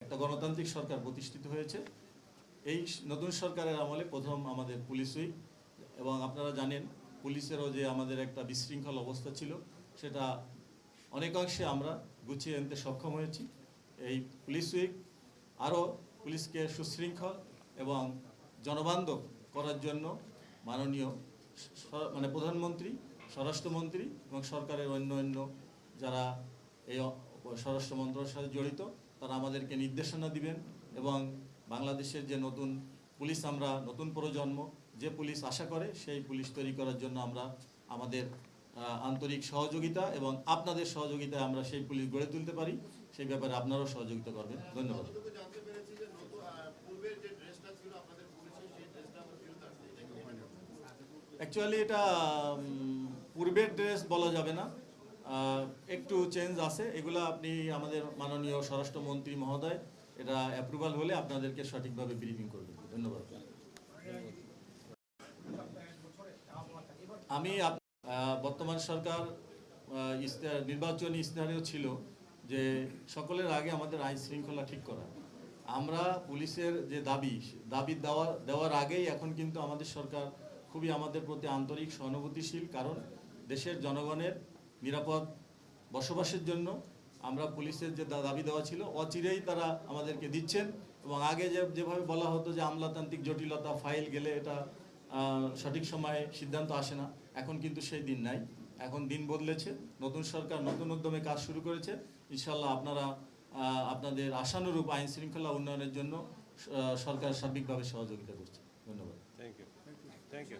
একটা গণতান্ত্রিক সরকার প্রতিষ্ঠিত হয়েছে। এই নতুন সরকারের আমলে প্রথম আমাদের পুলিশ উইক, এবং আপনারা জানেন পুলিশেরও যে আমাদের একটা বিশৃঙ্খল অবস্থা ছিল সেটা অনেকাংশে আমরা গুছিয়ে আনতে সক্ষম হয়েছি। এই পুলিশ উইক আরও পুলিশকে সুশৃঙ্খল এবং জনবান্ধব করার জন্য মাননীয় প্রধানমন্ত্রী, স্বরাষ্ট্রমন্ত্রী এবং সরকারের অন্য যারা এই স্বরাষ্ট্র মন্ত্রণালয়ের সাথে জড়িত তারা আমাদেরকে নির্দেশনা দিবেন, এবং বাংলাদেশের যে নতুন পুলিশ, আমরা নতুন প্রজন্ম যে পুলিশ আশা করে সেই পুলিশ তৈরি করার জন্য আমরা আমাদের আন্তরিক সহযোগিতা এবং আপনাদের সহযোগিতায় আমরা সেই পুলিশ গড়ে তুলতে পারি, সেই ব্যাপারে আপনারাও সহযোগিতা করবেন। ধন্যবাদ। অ্যাকচুয়ালি এটা পূর্বের ড্রেস বলা যাবে না, একটু চেঞ্জ আছে। এগুলো আপনি আমাদের মাননীয় স্বরাষ্ট্রমন্ত্রী মহোদয় এটা অ্যাপ্রুভাল হলে আপনাদেরকে সঠিকভাবে ব্রিফিং করবেন। ধন্যবাদ। আমি বর্তমান সরকার নির্বাচনী ইশতেহারেও ছিল যে সকলের আগে আমাদের আইন শৃঙ্খলা ঠিক করা। আমরা পুলিশের যে দাবি দেওয়ার আগেই এখন কিন্তু আমাদের সরকার খুবই আমাদের প্রতি আন্তরিক সহানুভূতিশীল, কারণ দেশের জনগণের নিরাপদ বসবাসের জন্য আমরা পুলিশের যে দাবি দেওয়া ছিল অচিরেই তারা আমাদেরকে দিচ্ছেন। এবং আগে যেভাবে বলা হতো যে আমলাতান্ত্রিক জটিলতা, ফাইল গেলে এটা সঠিক সময়ে সিদ্ধান্ত আসে না, এখন কিন্তু সেই দিন নাই। এখন দিন বদলেছে, নতুন সরকার নতুন উদ্যমে কাজ শুরু করেছে। ইনশাল্লাহ আপনারা আপনাদের আশানুরূপ আইন শৃঙ্খলা উন্নয়নের জন্য সরকার সার্বিকভাবে সহযোগিতা করছে। ধন্যবাদ। Thank you.